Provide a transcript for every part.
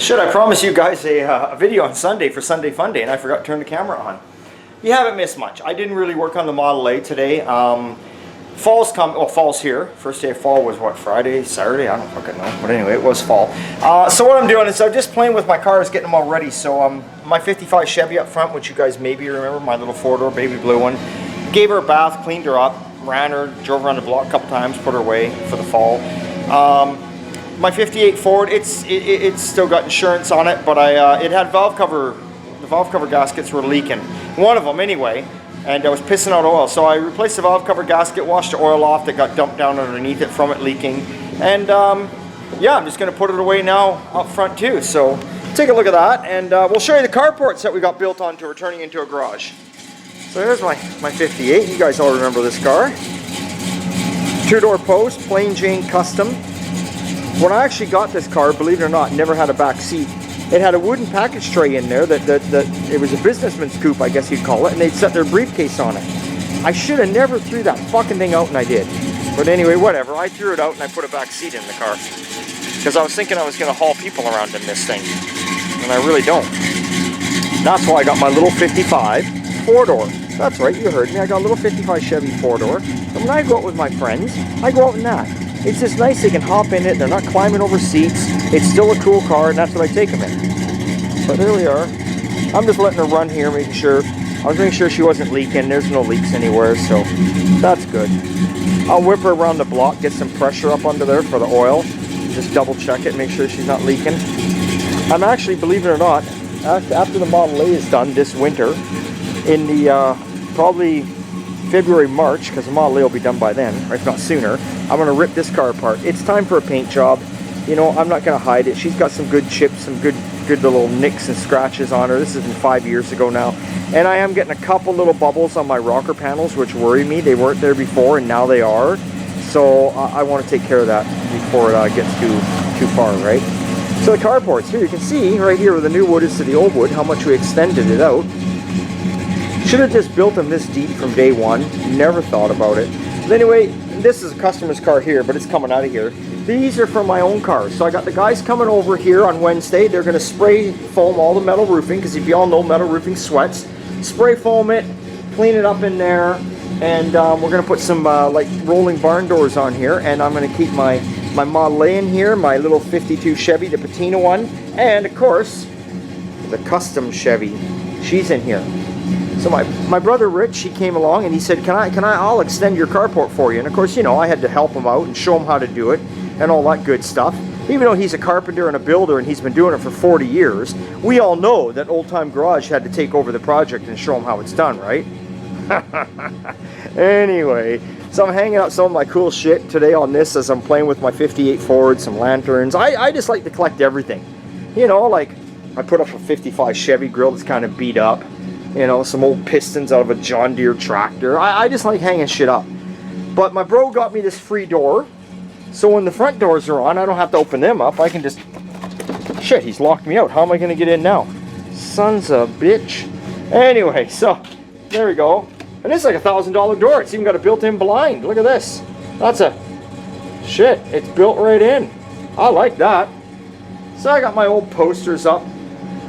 Shit, I promised you guys a video on Sunday for Sunday Funday, and I forgot to turn the camera on. You haven't missed much. I didn't really work on the Model A today. Fall's come, well, fall's here. First day of fall was what, Friday, Saturday? I don't fucking know. But anyway, it was fall. So what I'm doing is I'm just playing with my cars, getting them all ready. So my 55 Chevy up front, which you guys maybe remember, my little four-door baby blue one. Gave her a bath, cleaned her up, ran her, drove around the block a couple times, put her away for the fall. My 58 Ford, it's still got insurance on it, but it had valve cover. The valve cover gaskets were leaking. One of them anyway, and I was pissing out oil. So I replaced the valve cover gasket, washed the oil off that got dumped down underneath it from it leaking. And yeah, I'm just gonna put it away now up front too. So take a look at that, and we'll show you the carports that we got built onto. We're turning into a garage. So there's my 58. You guys all remember this car. Two-door post, plain Jane custom. When I actually got this car, believe it or not, never had a back seat. It had a wooden package tray in there that it was a businessman's coupe, I guess you'd call it, and they'd set their briefcase on it. I should have never threw that fucking thing out, and I did. But anyway, whatever. I threw it out and I put a back seat in the car because I was thinking I was going to haul people around in this thing, and I really don't. That's why I got my little 55 four-door. That's right, you heard me. I got a little 55 Chevy four-door, and when I go out with my friends, I go out in that. It's just nice, they can hop in it, they're not climbing over seats, it's still a cool car, and that's what I take them in. But there we are. I'm just letting her run here, making sure, I was making sure she wasn't leaking. There's no leaks anywhere, so that's good. I'll whip her around the block, get some pressure up under there for the oil, just double check it, make sure she's not leaking. I'm actually, believe it or not, after the Model A is done this winter, in the probably February, March, because the Model A will be done by then, or if not sooner, I'm going to rip this car apart. It's time for a paint job. You know, I'm not going to hide it. She's got some good chips, some good little nicks and scratches on her. This is from 5 years ago now. And I am getting a couple little bubbles on my rocker panels, which worry me. They weren't there before, and now they are. So I want to take care of that before it gets too far, right? So the carports, here you can see, right here where the new wood is to the old wood, how much we extended it out. Should have just built them this deep from day one. Never thought about it. But anyway, this is a customer's car here, but it's coming out of here. These are from my own cars. So I got the guys coming over here on Wednesday. They're going to spray foam all the metal roofing, because if you all know, metal roofing sweats. Spray foam it, clean it up in there, and we're going to put some like rolling barn doors on here. And I'm going to keep my Model A in here, my little 52 Chevy, the patina one, and of course, the custom Chevy. She's in here. So my brother Rich, he came along and he said, I'll extend your carport for you. And of course, you know, I had to help him out and show him how to do it and all that good stuff. Even though he's a carpenter and a builder and he's been doing it for 40 years, we all know that Old Time Garage had to take over the project and show him how it's done, right? Anyway, so I'm hanging out some of my cool shit today on this as I'm playing with my 58 Ford, some lanterns. I just like to collect everything. You know, like I put up a 55 Chevy grill that's kind of beat up. You know, some old pistons out of a John Deere tractor. I just like hanging shit up. But my bro got me this free door. So when the front doors are on, I don't have to open them up. I can just... Shit, he's locked me out. How am I going to get in now? Sons of bitch. Anyway, so there we go. And it's like a $1,000 door. It's even got a built-in blind. Look at this. That's a... Shit, it's built right in. I like that. So I got my old posters up.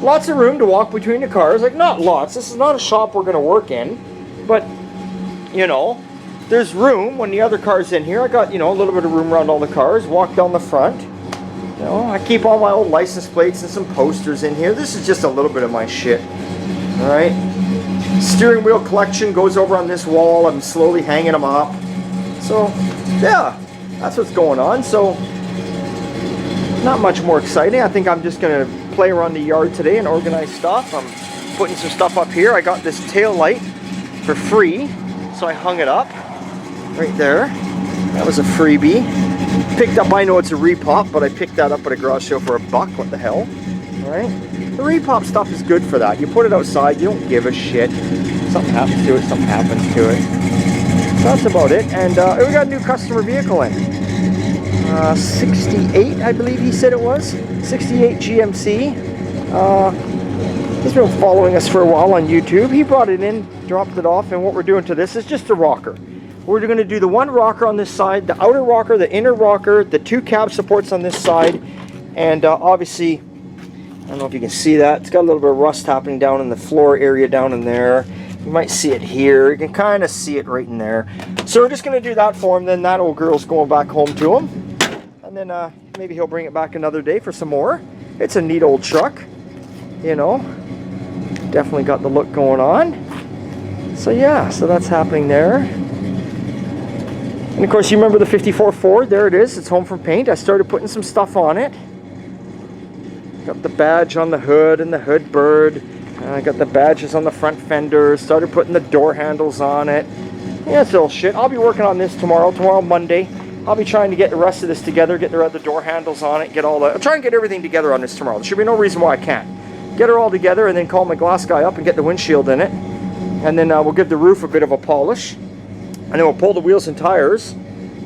Lots of room to walk between the cars. Like, not lots. This is not a shop we're going to work in. But, you know, there's room when the other car's in here. I got, you know, a little bit of room around all the cars. Walk down the front. You know, I keep all my old license plates and some posters in here. This is just a little bit of my shit. Alright. Steering wheel collection goes over on this wall. I'm slowly hanging them up. So, yeah. That's what's going on. So, not much more exciting. I think I'm just going to play around the yard today and organize stuff. I'm putting some stuff up here. I got this tail light for free, so I hung it up right there. That was a freebie. Picked up, I know it's a repop, but I picked that up at a garage sale for $1. What the hell? Alright? The repop stuff is good for that. You put it outside, you don't give a shit. Something happens to it, something happens to it. So that's about it. And we got a new customer vehicle in. 68, I believe he said it was. 68 GMC. He's been following us for a while on YouTube. He brought it in, dropped it off, and what we're doing to this is just a rocker. We're going to do the one rocker on this side, the outer rocker, the inner rocker, the two cab supports on this side, and obviously don't know if you can see that. It's got a little bit of rust happening down in the floor area down in there. You might see it here. You can kind of see it right in there. So we're just going to do that for him. Then that old girl's going back home to him. And then maybe he'll bring it back another day for some more. It's a neat old truck. You know. Definitely got the look going on. So yeah, so that's happening there. And of course you remember the 54 Ford. There it is. It's home from paint. I started putting some stuff on it. Got the badge on the hood and the hood bird. I got the badges on the front fenders. Started putting the door handles on it. Yeah, it's all shit. I'll be working on this tomorrow. Tomorrow, Monday. I'll be trying to get the rest of this together. Get the other door handles on it. Get all the. I'll try and get everything together on this tomorrow. There should be no reason why I can't. Get her all together and then call my glass guy up and get the windshield in it. And then we'll give the roof a bit of a polish. And then we'll pull the wheels and tires.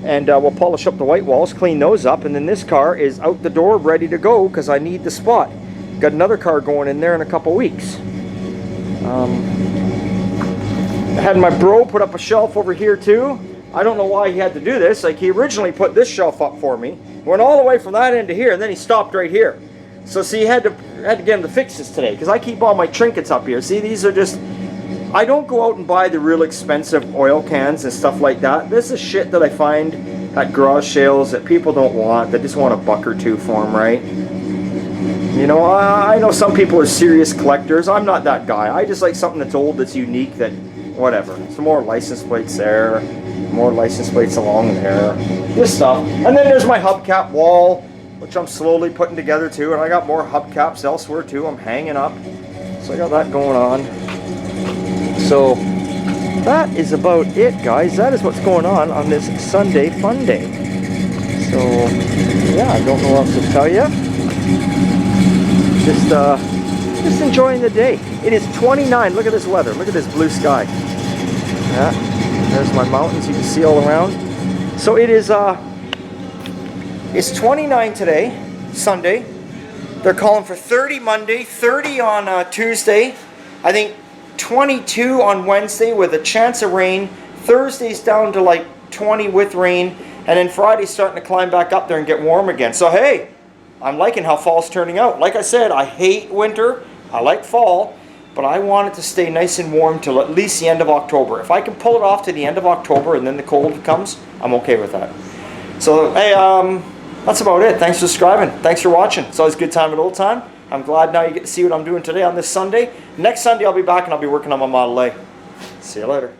And we'll polish up the white walls, clean those up, and then this car is out the door ready to go because I need the spot. Got another car going in there in a couple weeks. I had my bro put up a shelf over here too. I don't know why he had to do this. Like, he originally put this shelf up for me, went all the way from that end to here, and then he stopped right here. So see, he had to get him to fix this today because I keep all my trinkets up here. See, these are just. I don't go out and buy the real expensive oil cans and stuff like that. This is shit that I find at garage sales that people don't want. They just want a buck or two for them, right? You know, I know some people are serious collectors. I'm not that guy. I just like something that's old, that's unique, that whatever. Some more license plates there, more license plates along there. This stuff. And then there's my hubcap wall, which I'm slowly putting together too. And I got more hubcaps elsewhere too. I'm hanging up. So I got that going on. So that is about it, guys. That is what's going on this Sunday fun day. So yeah, I don't know what else to tell you. Just enjoying the day. It is 29. Look at this weather. Look at this blue sky. Yeah, there's my mountains. You can see all around. So it is. It's 29 today, Sunday. They're calling for 30 Monday, 30 on Tuesday. I think 22 on Wednesday with a chance of rain. Thursday's down to like 20 with rain. And then Friday's starting to climb back up there and get warm again. So hey, I'm liking how fall's turning out. Like I said, I hate winter. I like fall. But I want it to stay nice and warm till at least the end of October. If I can pull it off to the end of October and then the cold comes, I'm okay with that. So hey, that's about it. Thanks for subscribing. Thanks for watching. It's always a good time at old time. I'm glad now you get to see what I'm doing today on this Sunday. Next Sunday I'll be back and I'll be working on my Model A. See you later.